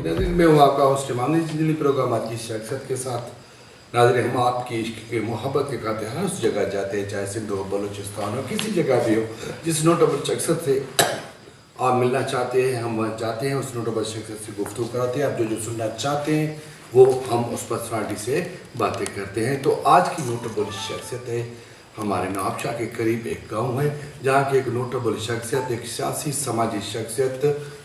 नाज़रीन, मैं हूँ आपका होस्ट इमाम ज़िंदगी प्रोग्राम आज की शख्सियत के साथ। नाज़रीन, हम आपकी इश्क के मोहब्बत के खातिर हर उस जगह जाते हैं, चाहे सिंध हो, बलूचिस्तान हो, किसी जगह भी हो, जिस नोटेबल शख्सियत से आप मिलना चाहते हैं, हम वहाँ जाते हैं, उस नोटेबल शख्सियत से गुफ्तगू कराते हैं। आप जो सुनना चाहते हैं वो हम उस पर्सनालिटी से बातें करते हैं। तो आज की नोटेबल शख्सियत है हमारे नवाबशाह के करीब एक गांव है, जहां की एक नोटेबल शख्सियत, एक सियासी समाजी शख्सियत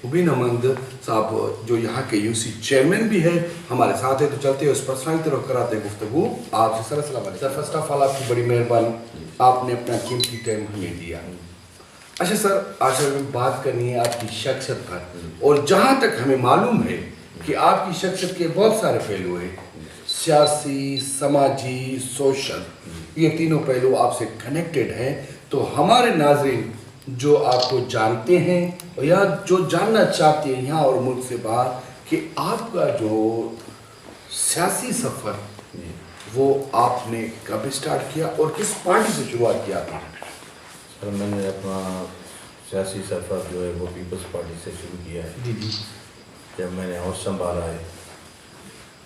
मुबीन अहमद साहब, जो यहाँ के यूसी चेयरमैन भी है, हमारे साथ है। तो चलते हैं उस पर्सनालिटी तरफ कराते हैं गुफ्तगू आपसे। सर अस्सलाम वालेकुम। सर, फर्स्ट ऑफ ऑल आपकी बड़ी मेहरबानी, आपने अपना कीमती टाइम हमें दिया। अच्छा सर, आज हमें बात करनी है आपकी शख्सियत पर, और जहाँ तक हमें मालूम है कि आपकी शख्सियत के बहुत सारे पहलू हैं, सियासी, समाजी, सोशल, ये तीनों पहलू आपसे कनेक्टेड हैं। तो हमारे नाजरीन जो आपको जानते हैं या जो जानना चाहते हैं यहाँ और मुल्क से बाहर, कि आपका जो सियासी सफ़र वो आपने कब स्टार्ट किया और किस पार्टी से शुरुआत किया आपने? सर, मैंने अपना सियासी सफ़र जो है वो पीपल्स पार्टी से शुरू किया है। जी जी। जब मैंने हाउस संभाला है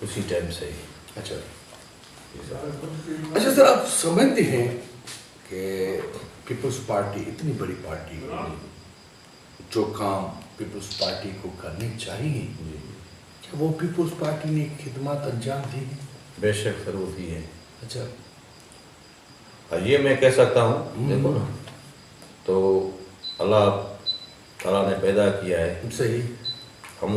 उसी टाइम से ही। अच्छा अच्छा सर, आप समझते हैं कि पीपल्स पार्टी इतनी बड़ी पार्टी, जो काम पीपल्स पार्टी को करने चाहिए, क्या वो पीपल्स पार्टी ने खिदमत अंजाम दी है? बेशक सर, वो दी है। अच्छा, और ये मैं कह सकता हूँ, देखो ना, तो अल्लाह ताला ने पैदा किया है, सही, हम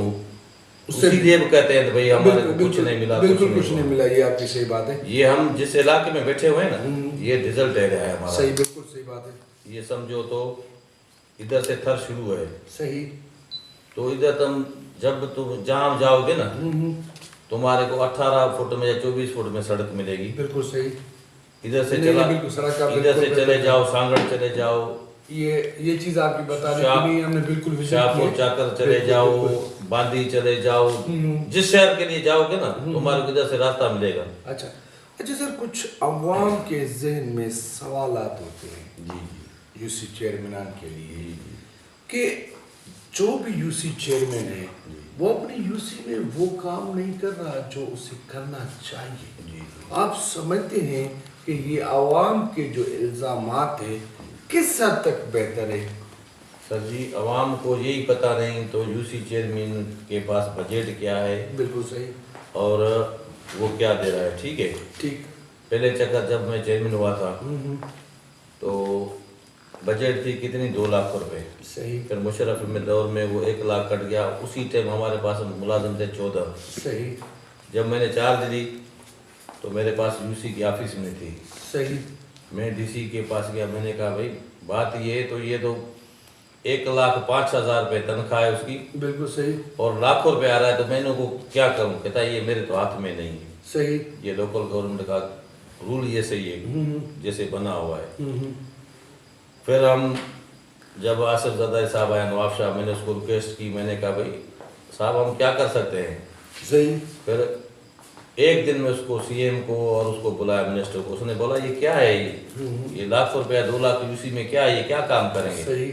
उससे लिए कहते हैं तो भाई हमारे को कुछ नहीं मिला, बिल्कुल कुछ नहीं मिला, ये आपकी सही बात है। ये हम जिस इलाके में बैठे हुए हैं ना, ये रिजल्ट है हमारा। सही, बिल्कुल सही बात है। ये समझो तो इधर से थर शुरू है, सही। तो इधर जब तुम जहाँ जाओगे ना, तुम्हारे को 18 फुट में या 24 फुट में सड़क मिलेगी। बिल्कुल सही। इधर से इधर से चले जाओ, सांगड़ चले जाओ, ये चीज आपकी बता दें, हमने बिल्कुल शाहपुर चाकर चले जाओ, बांदी चले जाओ, जिस शहर के लिए जाओगे ना, तुम्हारे को इधर से रास्ता मिलेगा। अच्छा अच्छा सर, कुछ अवाम के जहन में सवालात होते हैं जी यूसी चेयरमैन के लिए, कि जो भी यूसी चेयरमैन है वो अपनी यूसी में वो काम नहीं कर रहा जो उसे करना चाहिए। आप समझते हैं कि ये अवाम के जो इल्ज़ामात है किस हद तक बेहतर है? सर जी, अवाम को यही पता नहीं तो यूसी चेयरमैन के पास बजट क्या है, बिल्कुल सही, और वो क्या दे रहा है। ठीक है, ठीक। पहले चक्कर जब मैं चेयरमैन हुआ था तो बजट थी कितनी, 2 लाख रुपए। सही। फिर मुशर्रफ में दौर में वो 1 लाख कट गया। उसी टाइम हमारे पास मुलाजिम थे 14। सही। जब मैंने चार्ज ली तो मेरे पास यूसी की ऑफिस में थी। सही। मैं डीसी के पास गया, मैंने कहा भाई बात ये तो 1,05,000 रुपये तनख्वाह है उसकी। बिल्कुल सही। और लाखों रुपये आ रहा है, तो मैंने को क्या करूँ? कहता ये मेरे तो हाथ में नहीं है। सही। ये लोकल गवर्नमेंट का रूल ये सही है जैसे बना हुआ है। फिर हम जब आसिफ ज़दा साहब आया, नवाब शाह, मैंने उसको रिक्वेस्ट की, मैंने कहा भाई साहब हम क्या कर सकते हैं? सही। फिर एक दिन में उसको सीएम को और उसको बुलाया, मिनिस्टर को। उसने बोला ये क्या है, ये लाखों रुपया, 2 लाख यूसी में क्या है, ये क्या काम करेंगे? सही।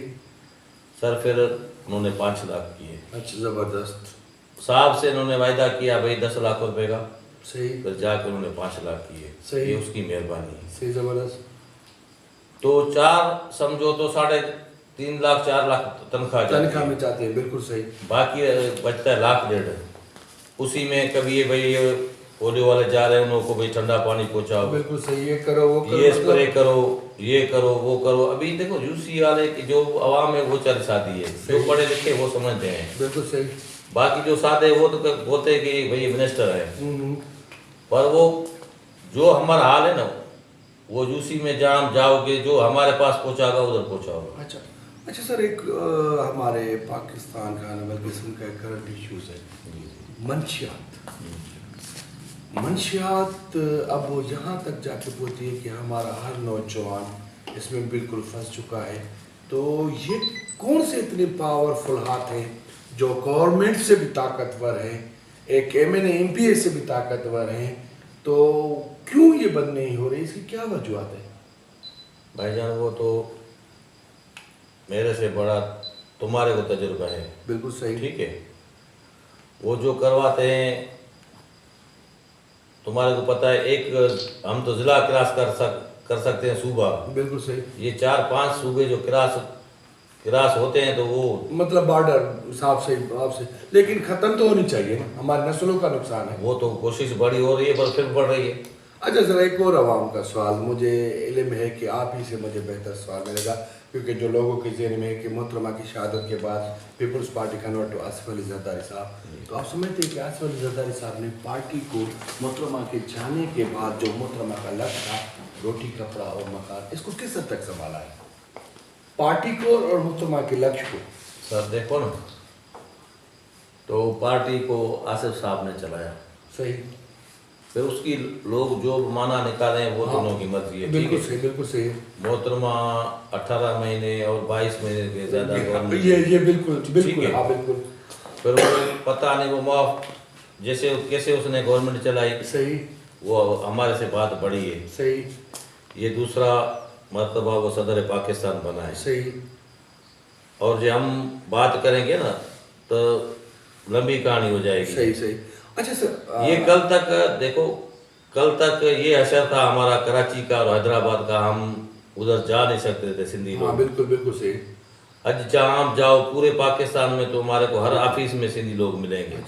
सर फिर उन्होंने 5 लाख किए। अच्छा, ज़बरदस्त। साहब से उन्होंने वायदा किया भाई 10 लाख रुपए का। सही। फिर जाकर उन्होंने 5 लाख किए। सही। ये उसकी मेहरबानी है। सही, ज़बरदस्त। तो 4 समझो तो 3.5 लाख 4 लाख तनख्वाह में चाहते हैं। बिल्कुल सही। बाकी बचता है 1,00,000 उसी में कभी ये भाई पोलियो वाले जा रहे हैं, उनको भाई ठंडा पानी पहुंचाओ, बिल्कुल सही, ये करो वो करो, ये स्प्रे करो, ये करो वो करो। अभी देखो यूसी वाले की जो आवाम है वो चल सादी है, जो पढ़े लिखे वो समझते हैं। बिल्कुल सही। बाकी जो सादे वो तो बोलते हैं कि भाई मिनिस्टर है, पर वो जो हमारा हाल है ना, वो यूसी में जहाँ जाओगे जो हमारे पास पहुँचागा उधर पहुँचाओगे। अच्छा अच्छा सर, एक हमारे पाकिस्तान का नवल किस्म का करंट इश्यूज है, मंशियात। मंशियात अब वो यहाँ तक जाके पहुँचती है कि हमारा हर नौजवान इसमें बिल्कुल फंस चुका है। तो ये कौन से इतने पावरफुल हाथ हैं जो गवर्नमेंट से भी ताकतवर है एक MNA MPA से भी ताकतवर हैं, तो क्यों ये बंद नहीं हो रही, इसकी क्या वजूहत है? भाईजान वो तो मेरे से बड़ा तुम्हारे को तजुर्बा है। बिल्कुल सही। ठीक है, वो जो करवाते हैं तुम्हारे को पता है, एक हम तो जिला क्रॉस कर सकते हैं सूबा। बिल्कुल सही। ये 4-5 सूबे जो क्रॉस होते हैं तो वो मतलब बॉर्डर साफ से आपसे, लेकिन खत्म तो होनी चाहिए ना, हमारी नस्लों का नुकसान है। वो तो कोशिश बड़ी हो रही है पर फिर बढ़ रही है। अच्छा सर, एक और आवाम का सवाल, मुझे इल्म है कि आप ही से मुझे बेहतर सवाल मिलेगा, क्योंकि जो लोगों के ज़हन में है कि मोहतरमा की शहादत के बाद पीपल्स पार्टी कन्वर्ट टू आसिफ अली जरदारी साहब, तो आप समझते हैं कि आसिफ अली जरदारी साहब ने पार्टी को मोहतरमा के जाने के बाद जो मोहतरमा का लक्ष्य था, रोटी कपड़ा और मकान, इसको किस हद तक संभाला है, पार्टी को और मोहतरमा के लक्ष्य को? सर देखो ना, तो पार्टी को आसिफ साहब ने चलाया, सही। फिर उसकी लोग जो माना निकाले वो दोनों की मर्जी है। बिल्कुल सही, बिल्कुल सही। मोहतरमा 18 महीने और 22 महीने के ज़्यादा ये बिल्कुल बिल्कुल, हाँ बिल्कुल। फिर वो पता नहीं वो माफ जैसे कैसे उसने गवर्नमेंट चलाई, सही, वो हमारे से बात बड़ी है। सही। ये दूसरा मरतबा वो सदर पाकिस्तान बना है। सही। और जो हम बात करेंगे ना तो लंबी कहानी हो जाएगी। सही सही। अच्छा सर, ये कल तक देखो, कल तक ये असर था हमारा कराची का और हैदराबाद का, हम उधर जा नहीं सकते थे सिंधी लोग। हाँ बिल्कुल बिल्कुल सही। आज जहाँ आप जाओ पूरे पाकिस्तान में तो हमारे को हर ऑफिस में सिंधी लोग मिलेंगे।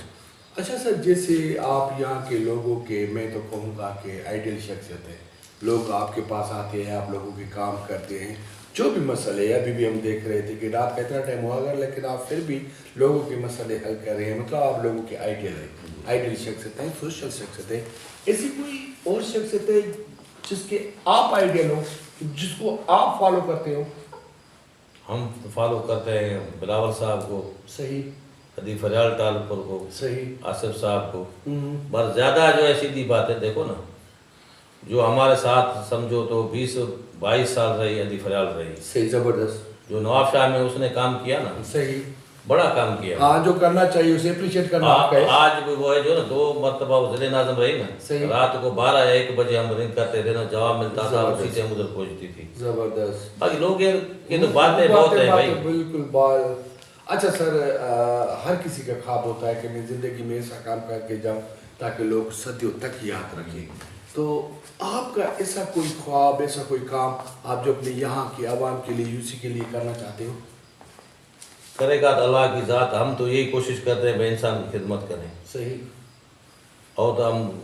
अच्छा सर, जैसे आप यहाँ के लोगों के, मैं तो कहूँगा कि आइडियल शख्सियत है, लोग आपके पास आते हैं, आप लोगों के काम करते हैं, जो भी मसले, अभी भी हम देख रहे थे कि रात का इतना टाइम हुआ अगर, लेकिन आप फिर भी लोगों के मसले हल कर रहे हैं, मतलब आप लोगों के आइडियल है, आइडियल शख्सियत है, सोशल शख्सियत है। ऐसी कोई और शख्सियत है जिसके आप आइडियल हो, जिसको आप फॉलो करते हो? हम फॉलो करते हैं बिलावल साहब को, सही। हदी फरियाल टालपुर को, सही। आसिफ साहब को। पर ज़्यादा जो है सीधी बात है, देखो ना, जो हमारे साथ समझो तो 20-22 साल रही हदी फरियाल रही। सही, ज़बरदस्त। जो नवाब शाह में उसने काम किया ना, सही, बड़ा काम किया। हाँ, जो करना चाहिए उसे अप्रिशिएट करना आपका है। आज भी वो है जो ना 2 मरतबा वो जिले नाज़िम रही ना, सही। रात को 12-1 बजे हम रिंग करते थे ना, जवाब मिलता था, उसी टाइम उधर पहुंचती थी। जबरदस्त। बाकी लोग ये तो बातें बहुत है भाई। बिल्कुल बात। अच्छा सर, हर किसी का ख्वाब होता है कि मैं ज़िंदगी में ऐसा काम करके जाऊं ताकि लोग सदियों तक याद रखें, तो आपका ऐसा कोई ख्वाब, ऐसा कोई काम आप जो अपने यहाँ की आवाम के लिए, यूसी के लिए करना चाहते हो? करेगा तो अल्लाह की ज़ात, हम तो यही कोशिश करते हैं भाई इंसान की खिदमत करें। सही। और तो हम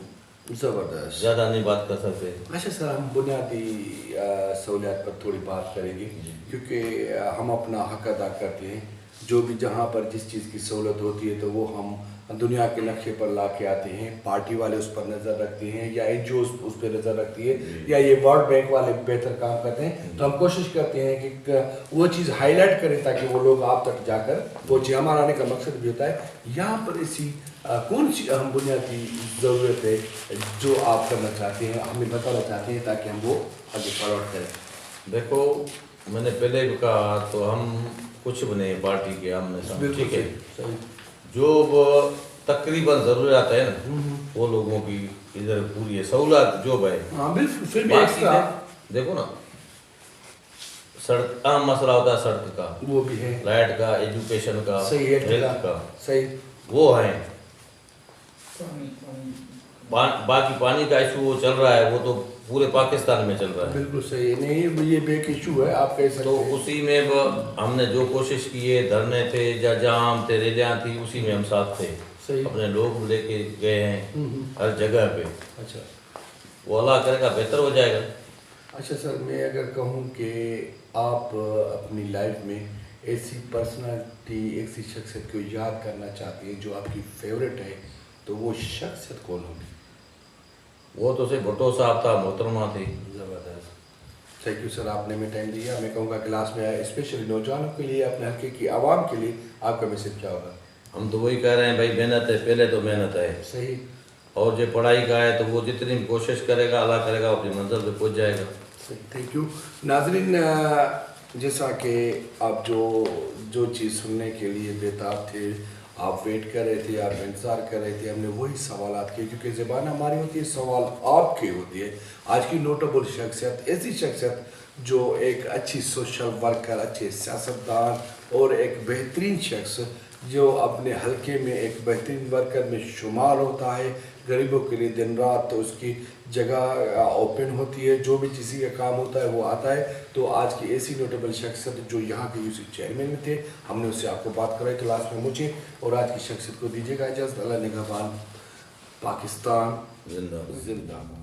ज़बरदस्त। ज़्यादा नहीं बात कर सकते। अच्छा सर, हम बुनियादी सहूलियात पर थोड़ी बात करेंगे, क्योंकि हम अपना हक अदा करते हैं, जो भी जहाँ पर जिस चीज़ की सहूलत होती है तो वो हम दुनिया के नक्शे पर ला के आते हैं। पार्टी वाले उस पर नज़र रखते हैं, या NGO उस पर नज़र रखती है, या ये वर्ल्ड बैंक वाले बेहतर काम करते हैं, तो हम कोशिश करते हैं कि वो चीज़ हाईलाइट करें ताकि वो लोग आप तक जाकर पहुँचे। हमारा आने का मकसद भी होता है यहाँ पर ऐसी कौन सी अहम बुनियादी ज़रूरत है जो आप करना चाहते हैं, हमें बताना चाहते हैं ताकि हम वो आगे फॉरवर्ड करें। देखो, मैंने पहले भी कहा, तो हम कुछ भी नहीं पार्टी के आमने सामने, ठीक है। सही। जो वो तकरीबन ज़रूरत है ना, वो लोगों की इधर पूरी है सहूलत जो है। हाँ बिल्कुल। फिर भी बाकी एक्स्ट्रा देखो ना, सड़क आम मसला होता है, सड़क का, वो भी है, लाइट का, एजुकेशन का, सही है, हेल्थ का, सही, वो है। बाकी पानी का इशू वो चल रहा है, वो तो पूरे पाकिस्तान में चल रहा है। बिल्कुल सही। नहीं, ये बेक इशू है, आप कह सकते तो हैं। उसी में हमने जो कोशिश की है, धरने थे या जाम थे, रैलियाँ थी, उसी में हम साथ थे। सही। अपने लोग लेके गए हैं हर जगह पे। अच्छा। वो अल्लाह करेगा बेहतर हो जाएगा। अच्छा सर, मैं अगर कहूँ कि आप अपनी लाइफ में ऐसी पर्सनालिटी, ऐसी शख्सियत को याद करना चाहती हैं जो आपकी फेवरेट है, तो वो शख्सियत कौन होगी? वो तो सिर्फ भुट्टो साहब था, मोहतरमा थी। ज़बरदस्त। थैंक यू सर, आपने में टाइम दिया। मैं कहूँगा क्लास में आए स्पेशली नौजवानों के लिए, अपने हल्के की आवाम के लिए आपका मैसेज क्या होगा? हम तो वही कह रहे हैं भाई, मेहनत है, पहले तो मेहनत है। सही। और जो पढ़ाई का है तो वो जितनी भी कोशिश करेगा, अल्लाह करेगा अपनी मंजिल पे पहुंच जाएगा। सही, थैंक यू। नाज़रीन, जैसा कि आप जो चीज़ सुनने के लिए बेताब थे, आप वेट कर रहे थे, आप इंतज़ार कर रहे थे, हमने वही सवाल किए क्योंकि ज़बान हमारी होती है, सवाल आपकी होती है। आज की नोटेबल शख्सियत ऐसी शख्सियत जो एक अच्छी सोशल वर्कर, अच्छे सियासतदान और एक बेहतरीन शख्स जो अपने हलके में एक बेहतरीन वर्कर में शुमार होता है, गरीबों के लिए दिन रात तो उसकी जगह ओपन होती है, जो भी किसी का काम होता है वो आता है। तो आज की ऐसी नोटेबल शख्सियत जो यहाँ के यूसी चेयरमैन में थे, हमने उससे आपको बात कराई। तो लास्ट में मुझे और आज की शख्सियत को दीजिएगा इजाज़त। अल्लाह निगहबान। पाकिस्तान जिंदाबाद। जिंदाबाद।